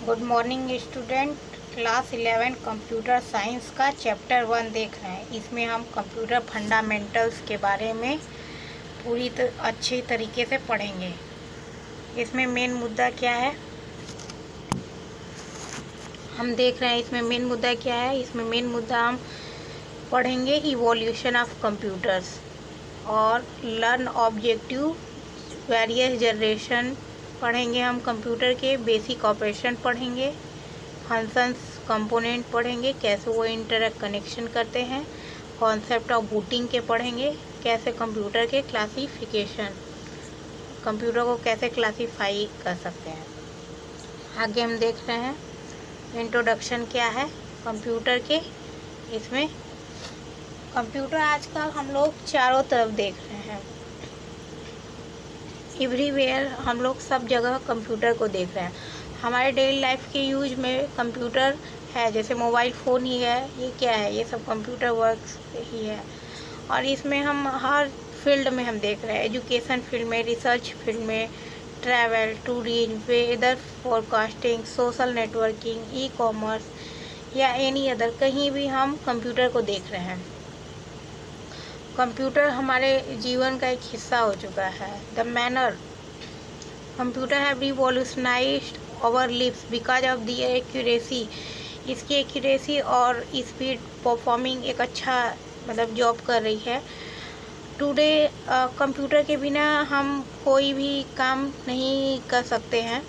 Good morning student. Class 11 computer science का chapter 1 देख रहे हैं। इसमें हम कंप्यूटर फंडामेंटल्स के बारे में अच्छी तरीके से पढ़ेंगे। इसमें मेन मुद्दा क्या है हम देख रहे हैं। इसमें मेन मुद्दा क्या है इसमें मेन मुद्दा हम पढ़ेंगे इवोल्यूशन ऑफ कंप्यूटर्स और लर्न ऑब्जेक्टिव वेरियस जनरेशन पढ़ेंगे। हम कंप्यूटर के बेसिक ऑपरेशन पढ़ेंगे, फंक्शंस कंपोनेंट पढ़ेंगे, कैसे वो इंटरैक्ट कनेक्शन करते हैं, कॉन्सेप्ट ऑफ बूटिंग के पढ़ेंगे, कैसे कंप्यूटर के क्लासिफिकेशन, कंप्यूटर को कैसे क्लासीफाई कर सकते हैं। आगे हम देख रहे हैं इंट्रोडक्शन क्या है कंप्यूटर के। इसमें कंप्यूटर आजकल हम लोग चारों तरफ देख रहे हैं, एवरीवेयर हम लोग सब जगह कंप्यूटर को देख रहे हैं। हमारे डेली लाइफ के यूज में कंप्यूटर है, जैसे मोबाइल फ़ोन ही है, ये क्या है, ये सब कंप्यूटर वर्क्स ही है। और इसमें हम हर फील्ड में हम देख रहे हैं, एजुकेशन फील्ड में, रिसर्च फील्ड में, travel, tourism, weather forecasting, social networking, e commerce या एनी अदर, कहीं भी हम कंप्यूटर को देख रहे हैं। कंप्यूटर हमारे जीवन का एक हिस्सा हो चुका है। The manner computer have revolutionized our lives because of the accuracy. इसकी एक्यूरेसी और स्पीड परफॉर्मिंग एक अच्छा जॉब कर रही है। टुडे कंप्यूटर के बिना हम कोई भी काम नहीं कर सकते हैं।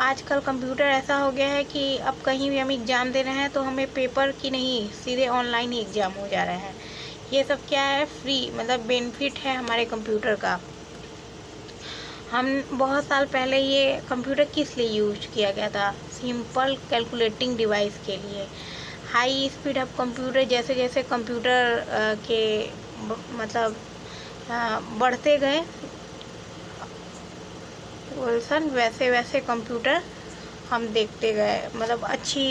आजकल कंप्यूटर ऐसा हो गया है कि अब कहीं भी हम एग्ज़ाम दे रहे हैं तो हमें पेपर की नहीं, सीधे ऑनलाइन ही एग्ज़ाम हो जा रहा है। ये सब क्या है, फ्री बेनिफिट है हमारे कंप्यूटर का। हम बहुत साल पहले ये कंप्यूटर किस लिए यूज किया गया था? सिंपल कैलकुलेटिंग डिवाइस के लिए। हाई स्पीड ऑफ कंप्यूटर, जैसे जैसे कंप्यूटर के बढ़ते गए वर्जन, वैसे वैसे कंप्यूटर हम देखते गए, अच्छी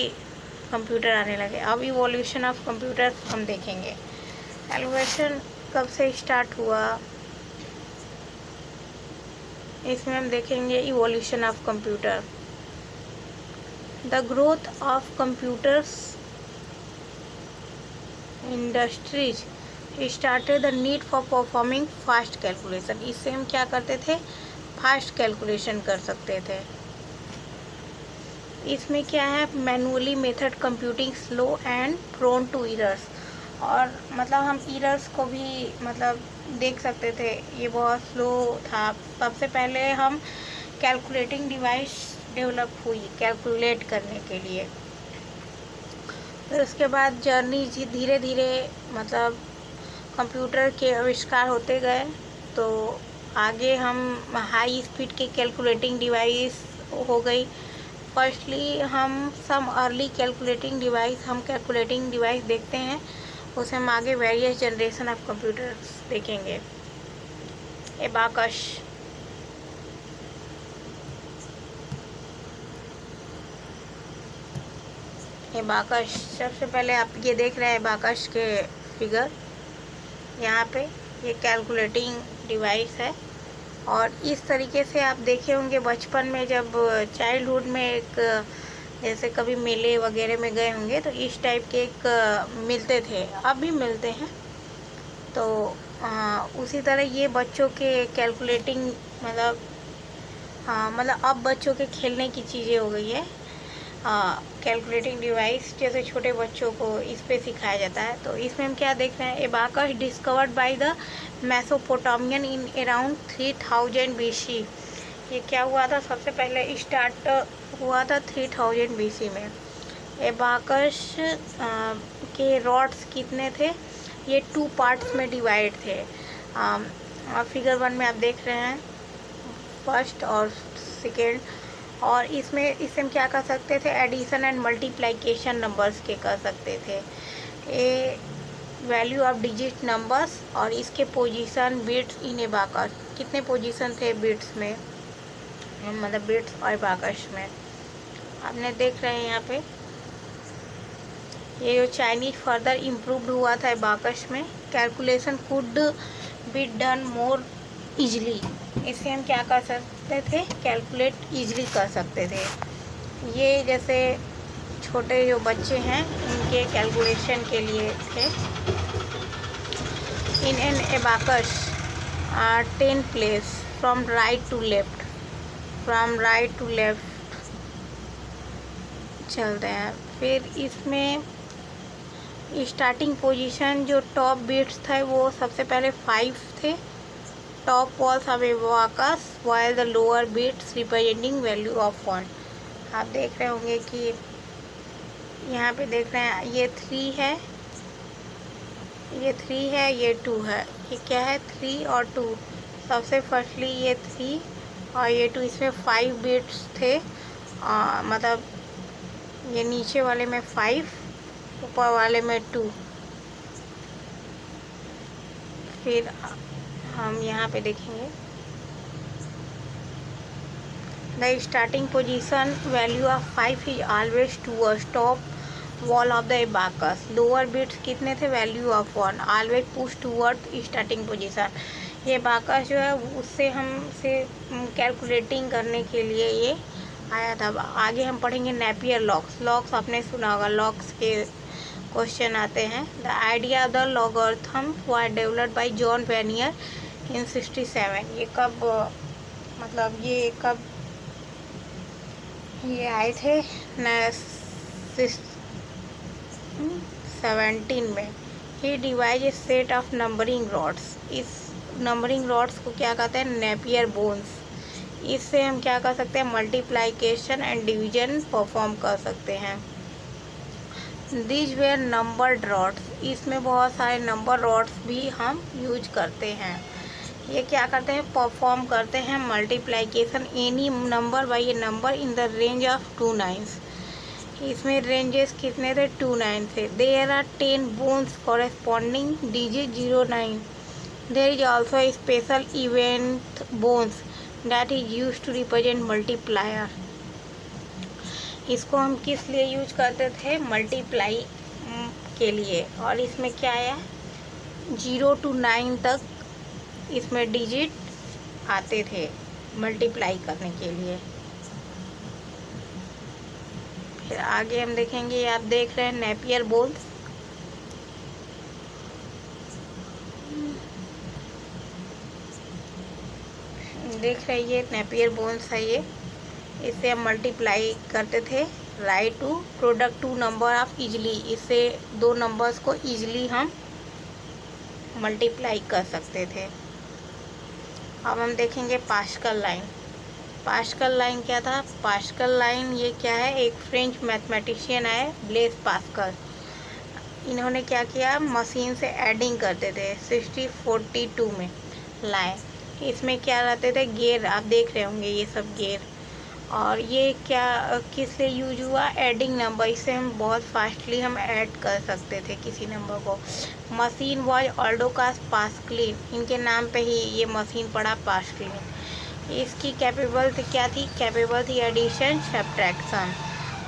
कंप्यूटर आने लगे। अब इवोल्यूशन ऑफ कंप्यूटर हम देखेंगे। एवोल्यूशन कब से स्टार्ट हुआ, इसमें हम देखेंगे evolution of computer. The growth of computers industries started the need for performing fast calculation. इससे हम क्या करते थे, फास्ट कैलकुलेशन कर सकते थे। इसमें क्या है, manually method computing slow and prone to errors. और हम एरर्स को भी देख सकते थे, ये बहुत स्लो था। सबसे पहले हम कैलकुलेटिंग डिवाइस डेवलप हुई कैलकुलेट करने के लिए। फिर उसके बाद जर्नी धीरे धीरे कंप्यूटर के आविष्कार होते गए, तो आगे हम हाई स्पीड के कैलकुलेटिंग डिवाइस हो गई। फर्स्टली हम सम अर्ली कैलकुलेटिंग डिवाइस देखते हैं, उसे हम आगे वेरियस जनरेशन ऑफ कंप्यूटर्स देखेंगे। एबाकस, सबसे पहले आप ये देख रहे हैं एबाकस के फिगर। यहाँ पे ये कैलकुलेटिंग डिवाइस है। और इस तरीके से आप देखे होंगे बचपन में, जब चाइल्डहुड में एक जैसे कभी मेले वगैरह में गए होंगे तो इस टाइप के एक मिलते थे, अब भी मिलते हैं। तो उसी तरह ये बच्चों के कैलकुलेटिंग अब बच्चों के खेलने की चीज़ें हो गई है। कैलकुलेटिंग डिवाइस जैसे छोटे बच्चों को इस पे सिखाया जाता है। तो इसमें हम क्या देख रहे हैं, abacus discovered by the Mesopotamian in around 3000 BC। ये क्या हुआ था, सबसे पहले स्टार्ट हुआ था 3000 BC में। एबाकस के रॉड्स कितने थे, ये 2 पार्ट्स में डिवाइड थे। फिगर 1 में आप देख रहे हैं, फर्स्ट और सेकेंड। और इससे हम क्या कर सकते थे, एडिशन एंड मल्टीप्लिकेशन नंबर्स के कर सकते थे। ए वैल्यू ऑफ डिजिट नंबर्स और इसके पोजीशन बिट्स इन एबाकस, कितने पोजीशन थे बिट्स में, बिट्स और एबाकस में आपने देख रहे हैं। यहाँ पे ये जो चाइनीज फर्दर इम्प्रूव्ड हुआ था एबाकस में। Calculation could be done more easily, इससे हम क्या कर सकते थे, कैलकुलेट ईजिली कर सकते थे। ये जैसे छोटे जो बच्चे हैं इनके कैलकुलेशन के लिए थे। In an abacus 10 place from right to left, from right to left चलते हैं। फिर इसमें स्टार्टिंग पोजीशन जो टॉप बीट्स थे वो सबसे पहले 5 थे। Top walls of abacus while the lower beads representing value of 1। आप देख रहे होंगे कि यहाँ पे देख रहे हैं ये 3 है, ये 3 है, ये 2 है। ये क्या है 3 और 2। सबसे फर्स्टली ये 3 और ये 2, इसमें 5 बिट्स थे। मतलब ये नीचे वाले में 5, ऊपर वाले में 2। फिर हम यहाँ पे देखेंगे the starting position value of 5 is always towards top wall of the abacus. Lower bits कितने थे value of 1, always push toward starting position. ये एबाकस जो है उससे हमसे कैलकुलेटिंग करने के लिए ये आया था। आगे हम पढ़ेंगे नेपियर लॉक्स। लॉक्स आपने सुना होगा, लॉक्स के क्वेश्चन आते हैं। The idea of the logarithm was developed by John Napier in 67। ये कब मतलब ये कब ये आए थे 17 में। He devised a set of numbering rods. इस नंबरिंग रॉड्स को क्या कहते हैं नेपियर बोन्स। इससे हम क्या कर सकते हैं मल्टीप्लाइकेशन एंड डिवीजन परफॉर्म कर सकते हैं। These where numbered rods. इसमें बहुत सारे नंबर रॉड्स भी हम यूज करते हैं। ये क्या करते हैं परफॉर्म करते हैं multiplication any number by a number in the range of 2 9s। इसमें रेंजेस कितने थे 2 9 थे। There are 10 bones corresponding digit 0 9। There is also a special event bones that is use to represent multiplier. इसको हम किस लिए यूज करते थे मल्टीप्लाई के लिए। और इसमें क्या आया 0 to 9 तक इसमें डिजिट आते थे मल्टीप्लाई करने के लिए। फिर आगे हम देखेंगे, आप देख रहे हैं नेपियर बोन्स। देख रहे हैं ये नेपियर बोन्स है ये। इससे हम मल्टीप्लाई करते थे right to product 2 number of easily. इससे 2 नंबर्स को इजली हम मल्टीप्लाई कर सकते थे। अब हम देखेंगे पास्कल लाइन। पास्कल लाइन क्या था पास्कल लाइन ये क्या है एक फ्रेंच मैथमेटिशियन है ब्लेस पास्कल। इन्होंने क्या किया मशीन से एडिंग करते थे 6042 में लाए। इसमें क्या रहते थे गेयर, आप देख रहे होंगे ये सब गेयर। और ये क्या किस लिए यूज हुआ एडिंग नंबर। इससे हम बहुत फास्टली हम ऐड कर सकते थे किसी नंबर को। मशीन वॉज ऑल्डोकास पास्कलिन, इनके नाम पे ही ये मशीन पड़ा पास्कलिन। इसकी कैपेबल क्या थी कैपेबल थी एडिशन सब्ट्रैक्शन।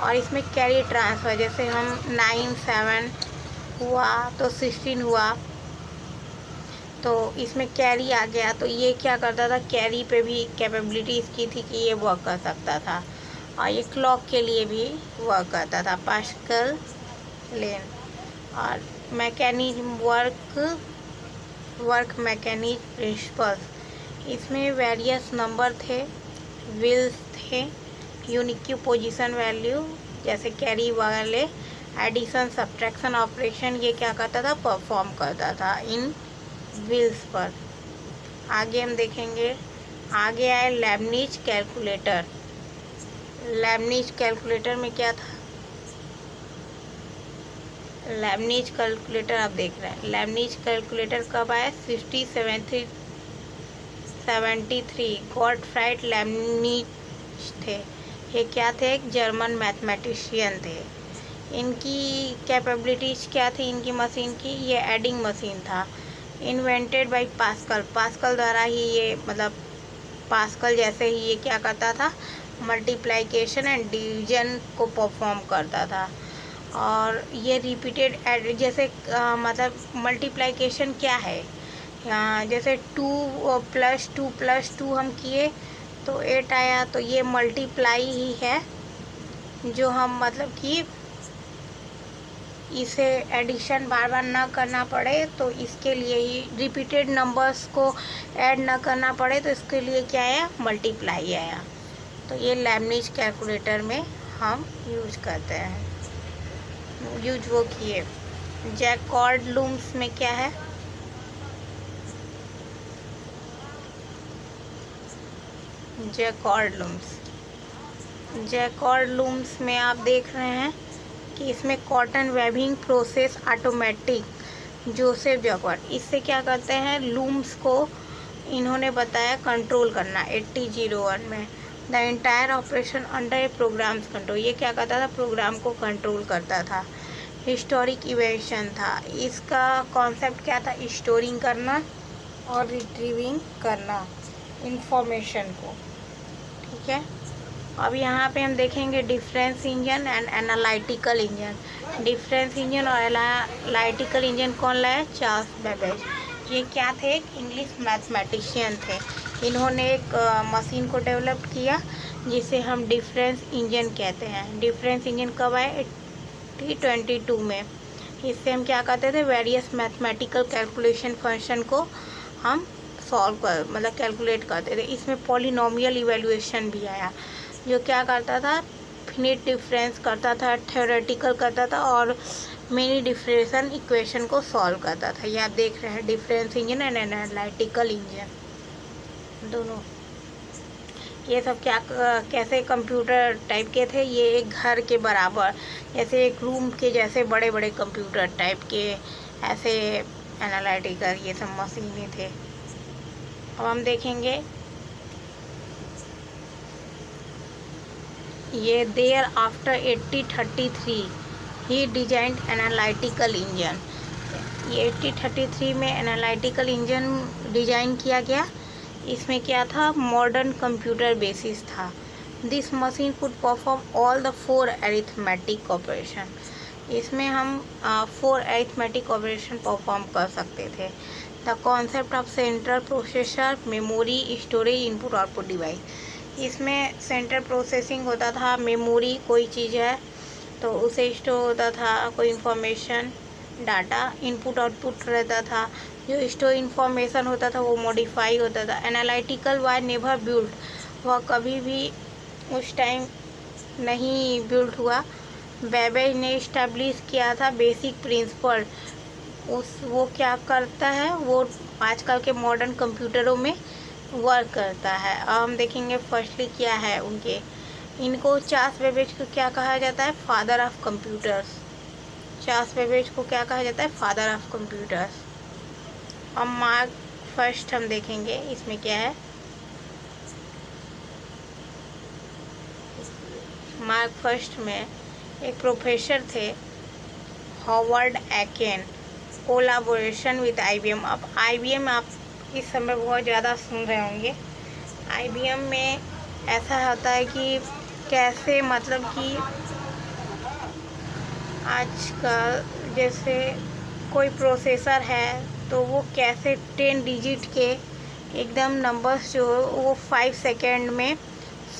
और इसमें कैरी ट्रांसफ़र, जैसे हम 9 7 हुआ तो 16 हुआ तो इसमें कैरी आ गया तो ये क्या करता था मैकेनिज्म पे भी कैपेबिलिटी इसकी थी कि ये वर्क कर सकता था। और ये क्लॉक के लिए भी वर्क करता था पास्कल लेन। और मैकेनिज्म वर्क मैकेनिज्म प्रिंसिपल्स, इसमें वेरियस नंबर थे, व्हील्स थे, यूनिक पोजीशन वैल्यू जैसे कैरी वाले एडिशन सब्ट्रैक्शन ऑपरेशन ये क्या करता था परफॉर्म करता था इन व्हील्स पर। आगे हम देखेंगे, आगे आए लेबनिज कैलकुलेटर। लेबनिज कैलकुलेटर में क्या था लेबनिज कैलकुलेटर आप देख रहे हैं। लेबनिज कैलकुलेटर कब आया 1673 गॉटफ्राइड लेबनिज थे। ये क्या थे एक जर्मन मैथमेटिशियन थे। इनकी कैपेबिलिटीज क्या थी इनकी मशीन की ये एडिंग मशीन था। इन्वेंटेड बाय पास्कल, पास्कल द्वारा ही ये मतलब पास्कल जैसे ही ये क्या करता था मल्टीप्लिकेशन एंड डिवीजन को परफॉर्म करता था। और ये रिपीटेड एड जैसे मतलब मल्टीप्लिकेशन क्या है जैसे 2 + 2 + 2 हम किए तो 8 आया तो ये मल्टीप्लाई ही है जो हम मतलब कि इसे एडिशन बार बार ना करना पड़े, तो इसके लिए ही रिपीटेड नंबर्स को ऐड ना करना पड़े, तो इसके लिए क्या आया, मल्टीप्लाई आया। तो ये लेबनिज कैलकुलेटर में हम यूज करते हैं, यूज वो किए। जैकॉर्ड लूम्स में क्या है, जैकॉर्ड लूम्स में आप देख रहे हैं कि इसमें cotton webbing process automatic Joseph jacquard, इससे क्या करते हैं, लूम्स को इन्होंने बताया कंट्रोल करना 8001 में। The entire operation under a programs control, ये क्या करता था, प्रोग्राम को कंट्रोल करता था। हिस्टोरिक इवेंशन था, इसका कॉन्सेप्ट क्या था, स्टोरिंग करना और रिट्रीविंग करना इंफॉर्मेशन को, ठीक है। अब यहाँ पे हम देखेंगे difference engine and analytical engine. Difference engine और एनालिटिकल इंजन कौन लाया, चार्ल्स बेबेज। ये क्या थे, एक इंग्लिश मैथमेटिशियन थे। इन्होंने एक मशीन को डेवलप किया जिसे हम डिफरेंस इंजन कहते हैं। डिफरेंस इंजन कब आए, 1822 में। इससे हम क्या करते थे, वेरियस मैथमेटिकल कैलकुलेशन फंक्शन को हम सॉल्व कर मतलब कैलकुलेट करते थे। इसमें पॉलिनोमियल इवेल्युएशन भी आया, जो क्या करता था, फिनिट डिफरेंस करता था, थ्योरेटिकल करता था और मेनी डिफरेंशियल इक्वेशन को सॉल्व करता था। ये आप देख रहे हैं difference engine and analytical engine दोनों। ये सब क्या कैसे कंप्यूटर टाइप के थे, ये एक घर के बराबर, जैसे एक रूम के जैसे बड़े बड़े कंप्यूटर टाइप के, ऐसे एनालिटिकल ये सब मशीनें थे। अब हम देखेंगे ये thereafter 1833 he designed analytical engine. ये 1833 में एनालिटिकल इंजन डिजाइन किया गया। इसमें क्या था, मॉडर्न कंप्यूटर बेसिस था। This machine could perform all the 4 arithmetic operation. इसमें हम 4 अरिथमेटिक ऑपरेशन परफॉर्म कर सकते थे। The concept of central processor, memory, storage, input output device. इसमें सेंट्रल प्रोसेसिंग होता था, मेमोरी कोई चीज़ है तो उसे स्टोर होता था, कोई इंफॉर्मेशन डाटा, इनपुट आउटपुट रहता था, जो स्टोर इंफॉर्मेशन होता था वो मॉडिफाई होता था। एनालिटिकल वाज नेवर बिल्ड, वह कभी भी उस टाइम नहीं बिल्ड हुआ। बेबेज ने इस्टेब्लिश किया था बेसिक प्रिंसिपल, वो क्या करता है, वो आजकल के मॉडर्न कंप्यूटरों में वर्क करता है। अब हम देखेंगे फर्स्टली क्या है उनके, इनको चार्ल्स बेबेज को क्या कहा जाता है, father of computers. Charles Babbage को क्या कहा जाता है, फादर ऑफ कंप्यूटर्स। अब मार्क फर्स्ट हम देखेंगे, इसमें क्या है, मार्क फर्स्ट में एक प्रोफेसर थे, हॉवर्ड एकेन, कोलाबोरेशन विद IBM। अब IBM आप इस समय बहुत ज़्यादा सुन रहे होंगे। IBM में ऐसा होता है कि कैसे मतलब कि आजकल जैसे कोई प्रोसेसर है तो वो कैसे 10 डिजिट के एकदम नंबर्स जो वो 5 सेकेंड में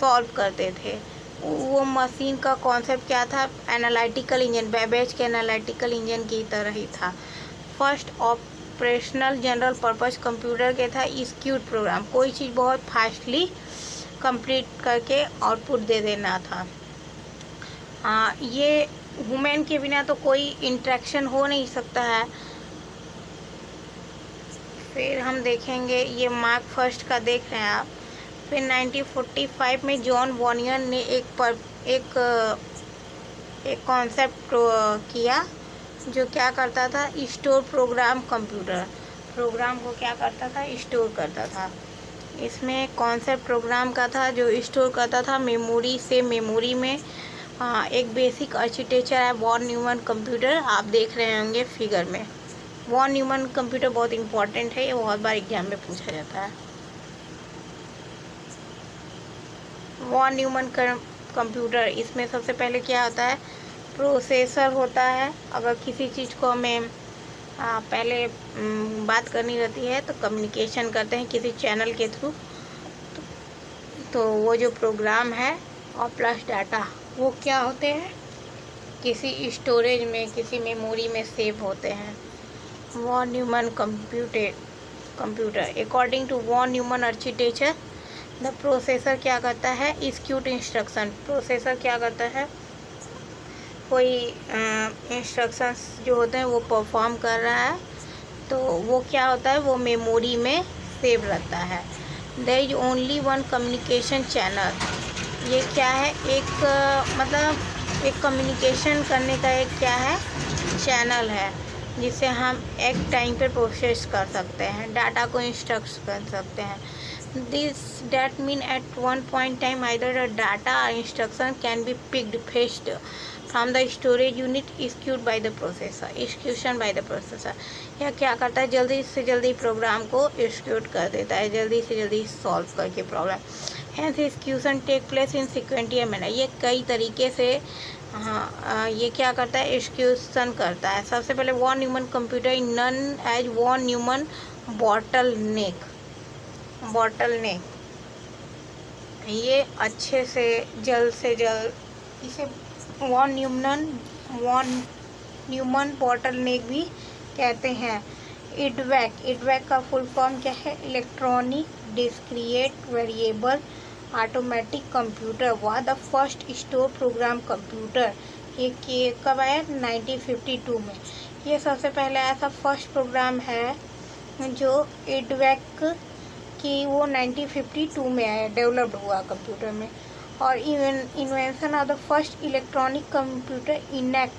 सॉल्व करते थे। वो मशीन का कॉन्सेप्ट क्या था, एनालिटिकल इंजन, बेबेज के एनालिटिकल इंजन की तरह ही था। First operational general purpose computer के था एक्जीक्यूट प्रोग्राम, कोई चीज़ बहुत फास्टली कंप्लीट करके आउटपुट दे देना था। ये वुमेन के बिना तो कोई इंटरेक्शन हो नहीं सकता है। फिर हम देखेंगे ये मार्क फर्स्ट का देख रहे हैं आप। फिर 1945 में जॉन वॉनियर ने एक कॉन्सेप्ट किया जो क्या करता था, स्टोर प्रोग्राम कंप्यूटर, प्रोग्राम को क्या करता था, स्टोर करता था। इसमें कॉन्सेप्ट प्रोग्राम का था जो स्टोर करता था मेमोरी से मेमोरी में। एक बेसिक आर्किटेक्चर है वॉन न्यूमन कंप्यूटर, आप देख रहे होंगे फिगर में। वॉन न्यूमन कंप्यूटर बहुत इंपॉर्टेंट है, ये बहुत बार एग्जाम में पूछा जाता है। वॉन न्यूमन कंप्यूटर, इसमें सबसे पहले क्या होता है, प्रोसेसर होता है। अगर किसी चीज़ को हमें पहले बात करनी रहती है तो कम्युनिकेशन करते हैं किसी चैनल के थ्रू, तो वो जो प्रोग्राम है और प्लस डाटा, वो क्या होते हैं, किसी स्टोरेज में, किसी मेमोरी में सेव होते हैं। Von Neumann computer according to von Neumann architecture the processor क्या करता है, एग्जीक्यूट इंस्ट्रक्शन। प्रोसेसर क्या करता है, कोई इंस्ट्रक्शंस जो होते हैं वो परफॉर्म कर रहा है, तो वो क्या होता है, वो मेमोरी में सेव रहता है। There is only one communication channel. ये क्या है, एक मतलब एक कम्युनिकेशन करने का एक क्या है, चैनल है, जिसे हम एक टाइम पे प्रोसेस कर सकते हैं, डाटा को इंस्ट्रक्ट कर सकते हैं। This that mean at one point time either the data और instruction can be picked fetched from the storage unit execute by the processor. Execution by the processor, यह क्या करता है, जल्दी से जल्दी प्रोग्राम को एक्सिक्यूट कर देता है, जल्दी से जल्दी सॉल्व करके problem. Hence execution take place in sequential manner. ये कई तरीके से ये क्या करता है, एक्सिक्यूशन करता है। सबसे पहले von Neumann computer known as von Neumann bottleneck. ये अच्छे से जल्द इसे वॉन न्यूमन बॉटलनेक भी कहते हैं। इडवैक का फुल फॉर्म क्या है, electronic discrete variable automatic computer was the first store program computer. ये कब आया, 1952 में। ये सबसे पहले ऐसा फर्स्ट प्रोग्राम है जो इडवैक की वो 1952 में आया, डेवलप्ड हुआ कंप्यूटर में। और invention of the first electronic computer ENIAC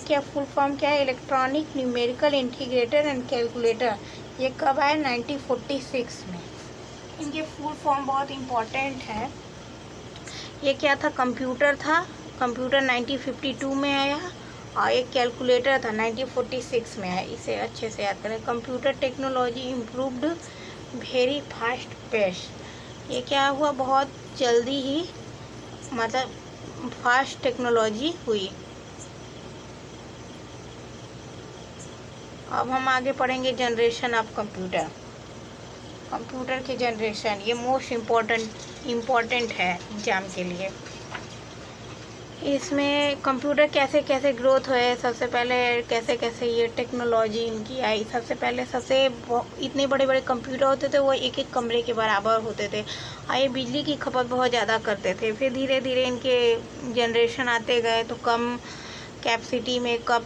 का फुल फॉर्म क्या है, electronic numerical integrator and calculator. ये कब आया, 1946 में। इनके फुल फॉर्म बहुत इम्पोर्टेंट है। ये क्या था, कंप्यूटर था, कंप्यूटर 1952 में आया, और एक कैलकुलेटर था 1946 में आया। इसे अच्छे से याद करें। Computer technology improved very fast pace. ये क्या हुआ, बहुत जल्दी ही मतलब फास्ट टेक्नोलॉजी हुई। अब हम आगे पढ़ेंगे जनरेशन ऑफ कंप्यूटर के जनरेशन। ये मोस्ट इम्पोर्टेंट है एग्जाम के लिए। इसमें कंप्यूटर कैसे कैसे ग्रोथ हुए, सबसे पहले कैसे कैसे ये टेक्नोलॉजी इनकी आई। सबसे पहले इतने बड़े बड़े कंप्यूटर होते थे, वो एक एक कमरे के बराबर होते थे, और ये बिजली की खपत बहुत ज़्यादा करते थे। फिर धीरे धीरे इनके जनरेशन आते गए, तो कम कैपेसिटी में, कम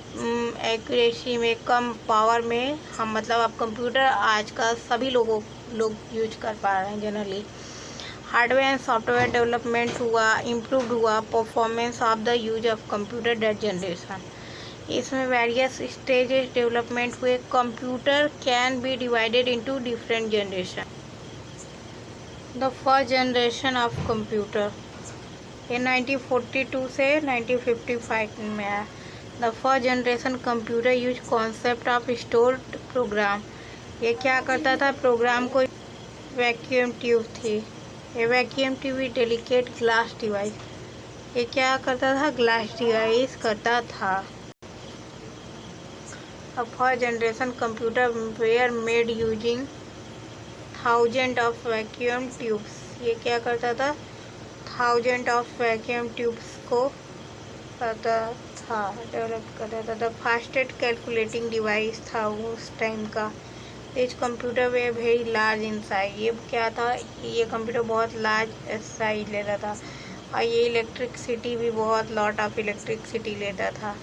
एक्यूरेसी में, कम पावर में हम मतलब अब कंप्यूटर आज का सभी लोग यूज कर पा रहे हैं generally. Hardware and software development हुआ, इम्प्रूव्ड हुआ performance of the use of computer that generation. इसमें वेरियस स्टेजेस डेवलपमेंट हुए। Computer can be divided into different generation. The first generation of computer ये 1942 से 1955 में आया। The first generation computer use concept of stored program. ये क्या करता था, प्रोग्राम को वैक्यूम ट्यूब थी। ये vacuum tube delicate glass device. ये क्या करता था, ग्लास डिवाइस करता था। अब first generation computer were made using thousand of vacuum tubes. ये क्या करता था, थाउजेंड ऑफ वैक्यूम ट्यूब्स को करता था, डेवलप करता था। द फास्टेस्ट कैलकुलेटिंग डिवाइस था उस टाइम का। इस computer way very large in size. ये क्या था, ये कंप्यूटर बहुत लार्ज साइज लेता था, और ये इलेक्ट्रिसिटी भी बहुत लॉट ऑफ इलेक्ट्रिसिटी लेता था,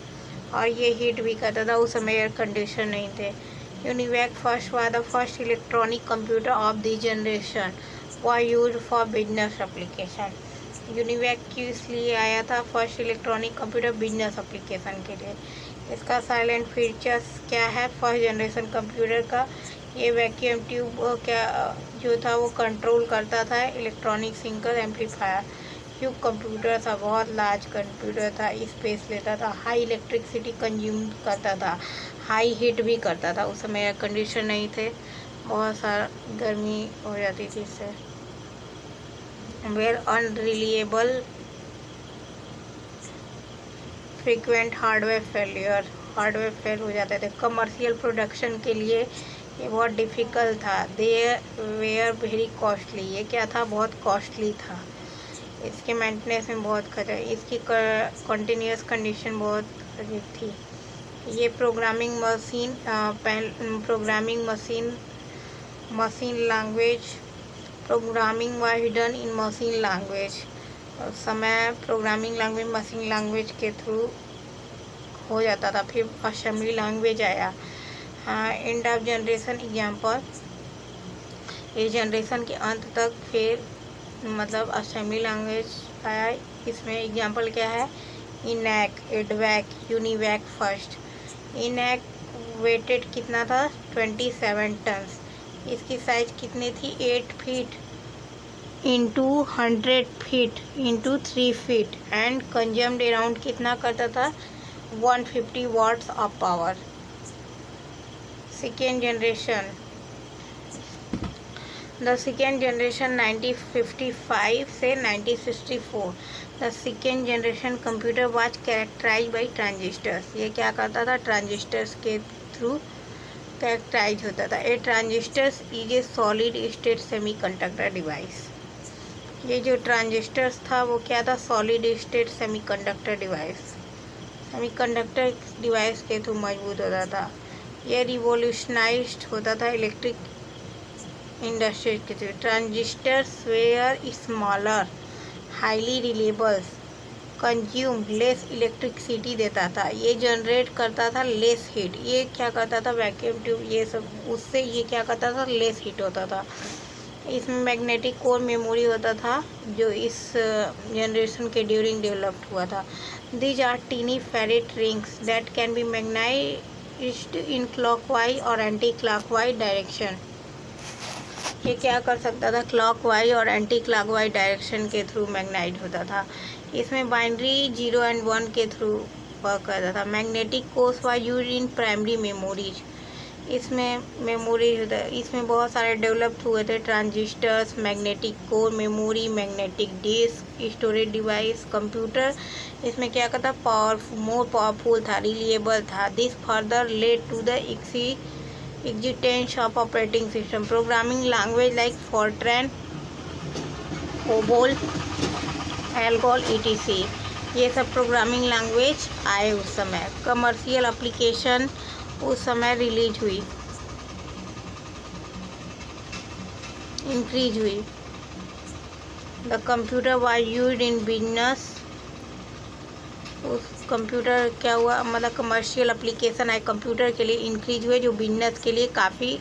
और ये हीट भी करता था। उस समय एयर कंडीशन नहीं थे। UNIVAC first was the first electronic computer of the generation was use for business application. UNIVAC क्यों इसलिए आया था, first electronic computer business application के लिए। इसका साइलेंट फीचर्स क्या है, फर्स्ट जनरेशन कंप्यूटर का ये वैक्यूम ट्यूब क्या जो था वो कंट्रोल करता था electronic single amplifier. Cube computer था, बहुत लार्ज कंप्यूटर था, स्पेस लेता था, हाई इलेक्ट्रिसिटी कंज्यूम करता था, हाई हीट भी करता था। उस समय एयर कंडीशन नहीं थे, बहुत सारा गर्मी हो जाती थी इससे। Were unreliable frequent hardware fail हो जाते थे। कमर्शियल प्रोडक्शन के लिए ये बहुत डिफ़िकल्ट था। दे वेयर वेरी कॉस्टली। ये क्या था, बहुत कॉस्टली था। इसके मेंटेनेंस में बहुत खर्चा, इसकी कंटिन्यूस कंडीशन बहुत अधिक थी। ये प्रोग्रामिंग मशीन लैंग्वेज, प्रोग्रामिंग व हिडन इन मशीन लैंग्वेज। समय प्रोग्रामिंग लैंग्वेज मशीन लैंग्वेज के थ्रू हो जाता था, फिर असेंबली लैंग्वेज आया। एंड ऑफ जनरेशन एग्जाम्पल, इस जनरेशन के अंत तक फिर मतलब असेंबली लैंग्वेज आया। इसमें एग्जाम्पल क्या है, ENIAC, EDVAC, UNIVAC first. ENIAC weighted कितना था, 27 टन्स। इसकी साइज कितनी थी, 8 feet into 100 feet into 3 feet and consumed around कितना करता था, 150 watts of power. Second generation, the second generation 1955 से 1964। The second generation computer was characterize by transistors. ये क्या करता था, ट्रांजिस्टर्स के थ्रू कैरेक्टराइज होता था। A transistors is a solid state semiconductor device. ये जो ट्रांजिस्टर्स था वो क्या था, solid state semiconductor device, semiconductor device के थ्रू मजबूत होता था। ये रिवोल्यूशनाइज्ड होता था इलेक्ट्रिक इंडस्ट्री के through. Transistors were smaller, highly reliable, consume less electricity देता था। ये जनरेट करता था लेस हीट। ये क्या करता था, वैक्यूम ट्यूब ये सब, उससे ये क्या करता था, लेस हीट होता था। इसमें मैग्नेटिक कोर मेमोरी होता था जो इस जनरेशन के ड्यूरिंग डेवलप्ड हुआ था। These are tiny ferrite rings that can be magnetized in clockwise और एंटी क्लॉकवाइज डायरेक्शन। ये क्या कर सकता था, क्लॉकवाइज और एंटी क्लॉकवाइज डायरेक्शन के थ्रू मैग्नाइट होता था। इसमें बाइनरी 0 और 1 के थ्रू वर्क करता था। Magnetic cores was used in primary memories. इसमें मेमोरी होता है, इसमें बहुत सारे डेवलप्ड हुए थे, transistors, magnetic core memory, magnetic disk, storage device, computer. इसमें क्या करता, मोर पावरफुल था, रिलिएबल था। This further led to the existence of operating system, programming language like Fortran, COBOL, ALGOL etc. ये सब प्रोग्रामिंग लैंग्वेज आए उस समय। कमर्शियल एप्लीकेशन उस समय रिलीज हुई, इंक्रीज हुई। The computer was used in business. उस कंप्यूटर क्या हुआ, मतलब कमर्शियल एप्लीकेशन आए कंप्यूटर के लिए, इंक्रीज हुए, जो बिजनेस के लिए काफ़ी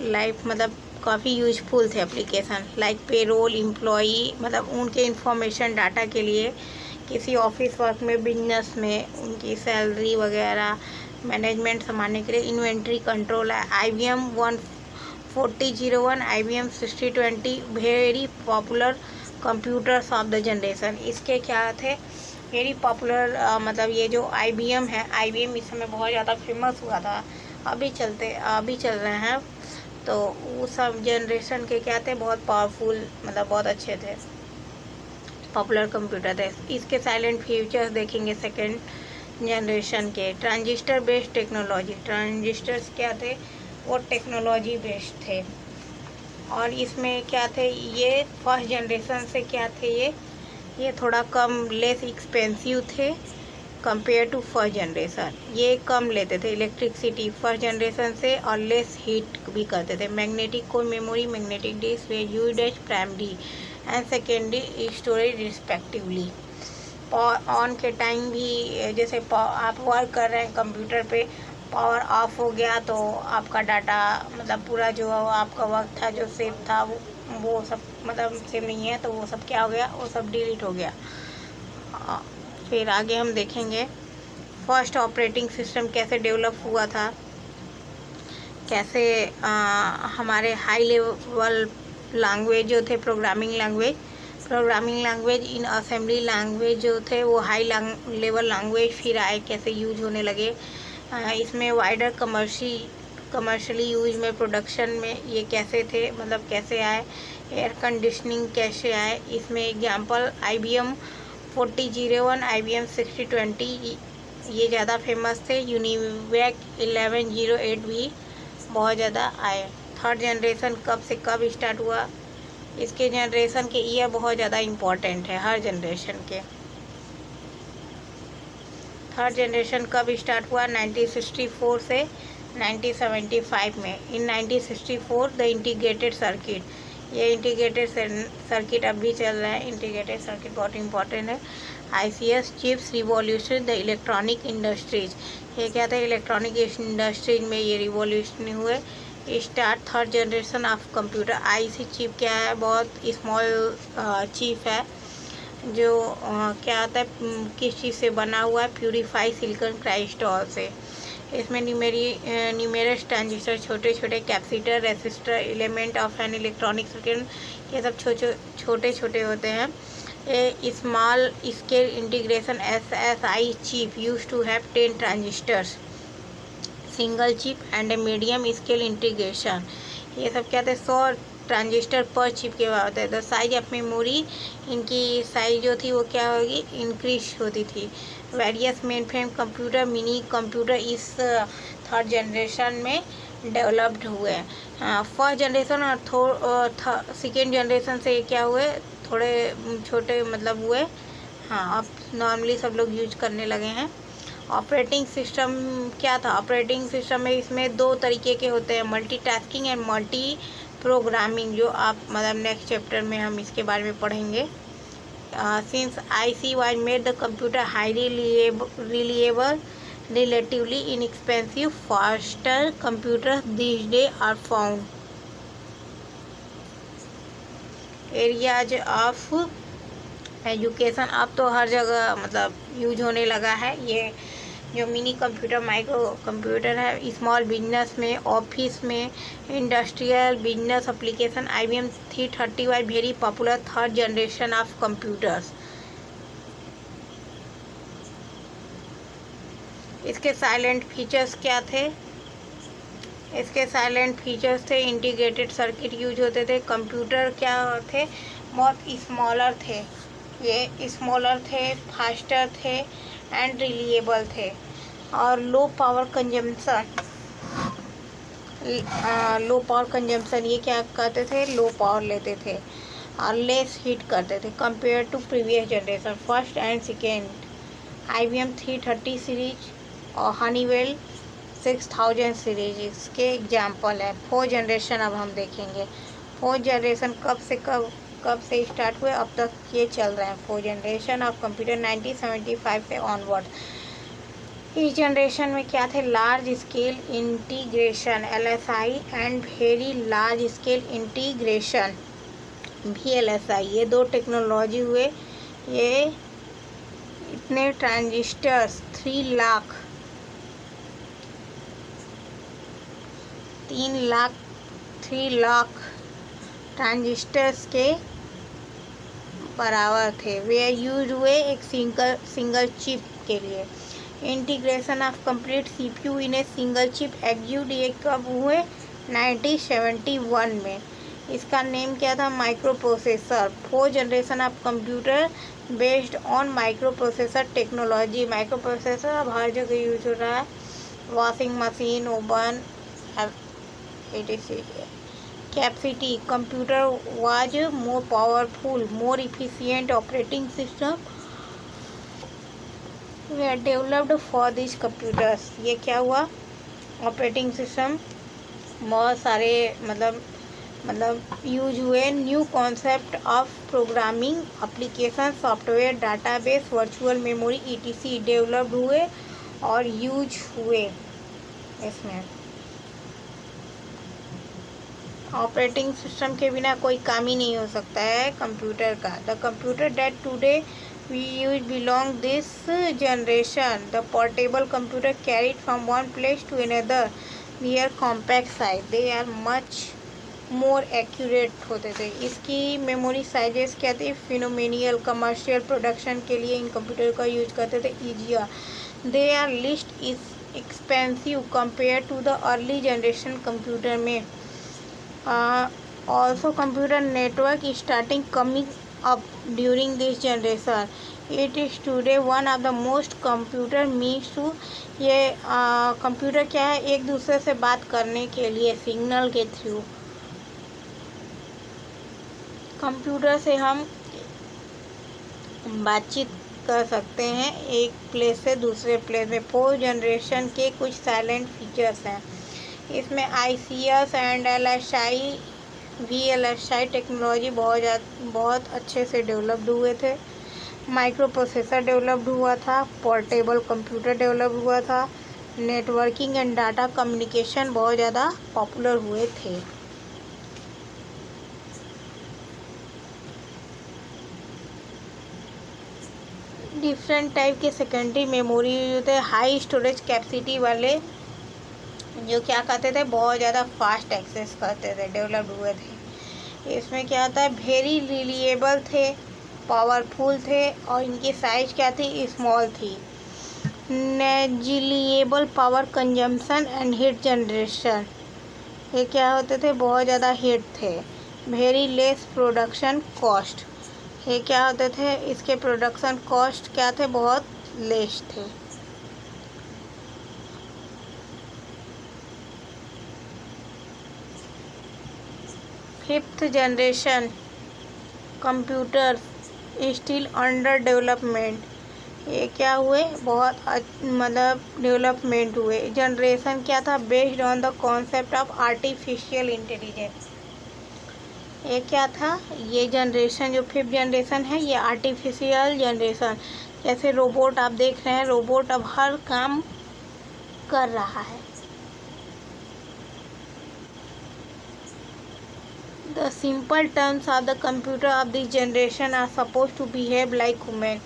लाइफ मतलब काफ़ी यूजफुल थे एप्लीकेशन। लाइक पेरोल, एम्प्लॉई, मतलब उनके इंफॉर्मेशन डाटा के लिए, किसी ऑफिस वर्क में, बिजनेस में उनकी सैलरी वगैरह मैनेजमेंट संभालने के लिए। इन्वेंट्री कंट्रोल है। IBM 4001, IBM 6020 very popular computers of the generation. इसके क्या थे, वेरी पॉपुलर, मतलब ये जो IBM है, IBM इस समय बहुत ज़्यादा फेमस हुआ था, अभी चल रहे हैं। तो वो सब जनरेशन के क्या थे, बहुत पावरफुल, मतलब बहुत अच्छे थे, पॉपुलर कंप्यूटर थे। इसके साइलेंट फ्यूचर्स देखेंगे सेकेंड जनरेशन के। ट्रांजिस्टर बेस्ड टेक्नोलॉजी, ट्रांजिस्टर्स क्या थे, वो टेक्नोलॉजी बेस्ड थे। और इसमें क्या थे, ये फर्स्ट जनरेशन से क्या थे, ये थोड़ा कम, लेस एक्सपेंसिव थे कंपेयर टू फर्स्ट जनरेशन। ये कम लेते थे इलेक्ट्रिसिटी फर्स्ट जनरेशन से और लेस हीट भी करते थे। Magnetic core memory, magnetic disk were used as primary and secondary storage respectively. On के टाइम भी, जैसे आप वर्क कर रहे हैं कंप्यूटर पे, पावर ऑफ हो गया तो आपका डाटा, मतलब पूरा जो आपका वक्त था, जो सेव था, वो सब मतलब सेव नहीं है, तो वो सब क्या हो गया, वो सब डिलीट हो गया। फिर आगे हम देखेंगे फर्स्ट ऑपरेटिंग सिस्टम कैसे डेवलप हुआ था, कैसे हमारे हाई लेवल लैंग्वेज जो थे, programming language in assembly language जो थे वो हाई लेवल लैंग्वेज फिर आए, कैसे यूज होने लगे। इसमें वाइडर कमर्शियली यूज में, प्रोडक्शन में ये कैसे थे, मतलब कैसे आए। एयर कंडीशनिंग कैसे आए, इसमें एग्जांपल IBM 4001, IBM 6020 ये ज़्यादा फेमस थे। यूनिवैक 1108 भी बहुत ज़्यादा आए। थर्ड जनरेशन कब से कब स्टार्ट हुआ, इसके जनरेशन के ईयर बहुत ज़्यादा इम्पोर्टेंट है हर जनरेशन के। थर्ड जनरेशन कब स्टार्ट हुआ? 1964 से 1975 में। इन 1964 द इंटीग्रेटेड सर्किट, ये इंटीग्रेटेड सर्किट अब भी चल रहा है। इंटीग्रेटेड सर्किट बहुत इंपॉर्टेंट है। ICS chips revolution the electronic industries, ये क्या था? इलेक्ट्रॉनिक इंडस्ट्रीज में ये रिवॉल्यूशन हुए। Start third generation of computer. IC chip क्या है? बहुत स्मॉल चिप है जो क्या आता है, किस चीज़ से बना हुआ है? प्यूरीफाई सिलिकॉन क्राइस्टल से। इसमें न्यूमेरस ट्रांजिस्टर, छोटे छोटे capacitor, resistor, element of an electronic circuit, ये सब छोटे छोटे होते हैं। A small scale integration SSI chip use to have 10 transistors, single chip and a medium scale integration, ये सब क्या थे? 100 ट्रांजिस्टर पर चिप के बाद होते हैं। द साइज ऑफ मेमोरी, इनकी साइज जो थी वो क्या होगी? इंक्रीज होती थी। Various main frame computer, mini computer इस थर्ड जनरेशन में डेवलप्ड हुए। फर्स्ट जनरेशन और सेकेंड जनरेशन से क्या हुए? थोड़े छोटे मतलब हुए। हाँ, अब नॉर्मली सब लोग यूज करने लगे हैं। ऑपरेटिंग सिस्टम क्या था? ऑपरेटिंग सिस्टम में इसमें 2 तरीके के होते हैं, मल्टीटास्किंग एंड मल्टी प्रोग्रामिंग, जो आप मतलब नेक्स्ट चैप्टर में हम इसके बारे में पढ़ेंगे। Since IC was made the computer highly reliable, relatively inexpensive, faster computer this day are found. Areas of education, अब तो हर जगह मतलब यूज होने लगा है ये जो मिनी कंप्यूटर, माइक्रो कंप्यूटर है। स्मॉल बिजनेस में, ऑफिस में, industrial business application. IBM 330 was very popular third generation of computers. इसके साइलेंट फीचर्स क्या थे? इसके साइलेंट फीचर्स थे, इंटीग्रेटेड सर्किट यूज होते थे। कंप्यूटर क्या थे? बहुत स्मॉलर थे, ये स्मॉलर थे, फास्टर थे एंड रिलायबल थे। और लो पावर कंजम्पशन, ये क्या करते थे? लो पावर लेते थे और लेस हीट करते थे compare to previous generation. First and second IBM 330 series और हनीवेल 6000 सीरीज इसके एग्जाम्पल है। फोर्थ जनरेशन अब हम देखेंगे। फोर्थ जनरेशन कब से स्टार्ट हुए? अब तक ये चल रहा है। फोर्थ जनरेशन ऑफ कंप्यूटर 1975 से ऑनवर्ड। इस जनरेशन में क्या थे? Large scale integration LSI and very large scale integration VLSI, ये 2 टेक्नोलॉजी हुए। ये इतने ट्रांजिस्टर्स 3 लाख ट्रांजिस्टर्स के बराबर थे। वे यूज हुए एक सिंगल चिप के लिए। Integration of complete CPU in a single chip execute, ये कब हुए? 1971 में। इसका नेम क्या था? Micro processor. Fourth generation of computer based on micro processor technology. Micro processor अब हर जगह यूज हो रहा है। Washing machine, oven, etc. Capacity, computer was more powerful, more efficient operating system were developed for these computers. ये क्या हुआ? Operating system बहुत सारे मतलब यूज हुए। New concept of programming, application, software, database, virtual memory etc. Developed हुए और use हुए। इसमें ऑपरेटिंग सिस्टम के बिना कोई काम ही नहीं हो सकता है कंप्यूटर का। The computer that today we use belong this generation. The portable computer carried from one place to another near compact size, they are much more accurate होते थे। इसकी मेमोरी साइजेस क्या थे? फिनोमिनियल। कमर्शियल प्रोडक्शन के लिए इन computer का use करते थे। Easier. They are least is expensive compare to the early generation computer में। Also computer network is starting coming up during this generation. It is today one of the most computer means to, ये computer क्या है? एक दूसरे से बात करने के लिए सिग्नल के थ्रू कंप्यूटर से हम बातचीत कर सकते हैं एक प्लेस से दूसरे प्लेस में। 4 जनरेशन के कुछ साइलेंट फीचर्स हैं इसमें। ICS and LSI VLSI technology बहुत अच्छे से डेवलप्ड हुए थे। माइक्रो प्रोसेसर डेवलप्ड हुआ था, पोर्टेबल कंप्यूटर डेवलप हुआ था, नेटवर्किंग एंड डाटा कम्युनिकेशन बहुत ज़्यादा पॉपुलर हुए थे। डिफरेंट टाइप के सेकेंडरी मेमोरी होते हैं, हाई स्टोरेज कैपेसिटी वाले, जो क्या करते थे बहुत ज़्यादा फास्ट एक्सेस करते थे, डेवलप्ड हुए थे। इसमें क्या होता है, वेरी रिलायबल थे, पावरफुल थे और इनकी साइज क्या थी, स्मॉल थी। Negligible power consumption and heat generation, ये क्या होते थे, बहुत ज़्यादा हीट थे। वेरी लेस प्रोडक्शन कॉस्ट, ये क्या होते थे, इसके प्रोडक्शन कॉस्ट क्या थे, बहुत लेस थे। Fifth generation computer still under development, ये क्या हुए, बहुत मतलब डेवलपमेंट हुए। जनरेशन क्या था, based on the concept of artificial intelligence, ये क्या था, ये जनरेशन जो 5th जनरेशन है ये आर्टिफिशियल जनरेशन। जैसे रोबोट आप देख रहे हैं, रोबोट अब हर काम कर रहा है। The simple terms of the computer of this generation are suppose to behave like human,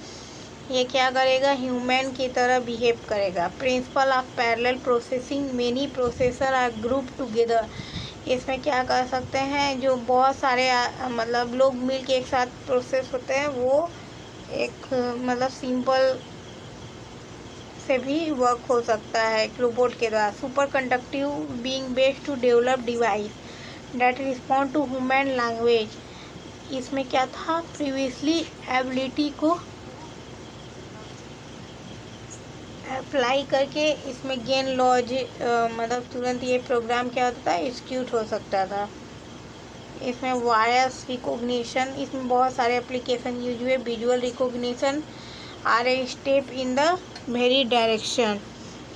ये क्या करेगा, ह्यूमन की तरह बिहेव करेगा। Principle of parallel processing, many processor are group together, इसमें क्या कर सकते हैं, जो बहुत सारे मतलब लोग मिल के एक साथ प्रोसेस होते हैं, वो एक मतलब सिंपल से भी वर्क हो सकता है एक रोबोट के द्वारा। Super conductive being based to develop device that respond to human language, इसमें क्या था, प्रीवियसली एबिलिटी को अप्लाई करके इसमें गेन लॉज मतलब तुरंत ये प्रोग्राम क्या होता था, एग्जीक्यूट हो सकता था। इसमें वॉइस रिकॉग्निशन, इसमें बहुत सारे एप्लीकेशन यूज हुए। Visual recognition are a step in the very direction.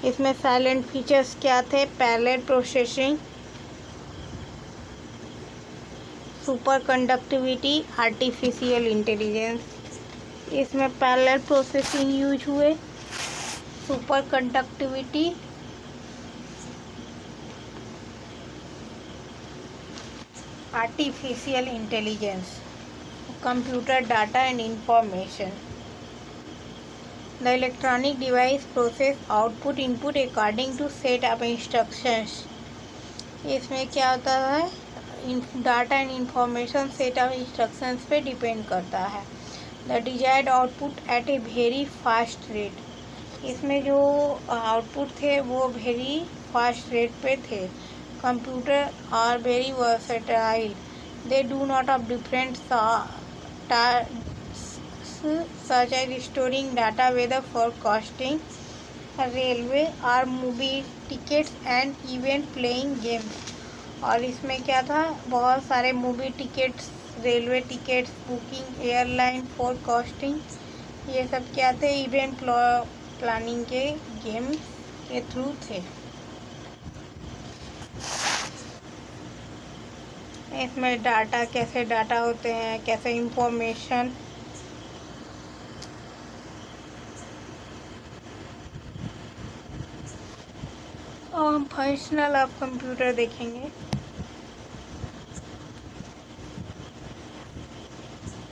इसमें साइलेंट फीचर्स क्या थे, parallel processing, super conductivity, artificial intelligence. इसमें पैरेलल प्रोसेसिंग यूज हुए, super conductivity, artificial intelligence, computer data and information. The electronic device process output input according to set of instructions, इसमें क्या होता है, data and information set of instructions पे depend करता है। The desired output at a very fast rate, इसमें जो output थे वो वेरी फास्ट रेट पे थे। Computer are very versatile, they do not of different such as storing data, weather forecasting, railway or movie tickets and even playing games। और इसमें क्या था, बहुत सारे movie tickets, railway tickets, booking, airline forecasting, ये सब क्या थे, इवेंट प्लानिंग के गेम के थ्रू थे। इसमें डाटा, कैसे डाटा होते हैं, कैसे इंफॉर्मेशन, और हम फंक्शनल ऑफ कंप्यूटर देखेंगे।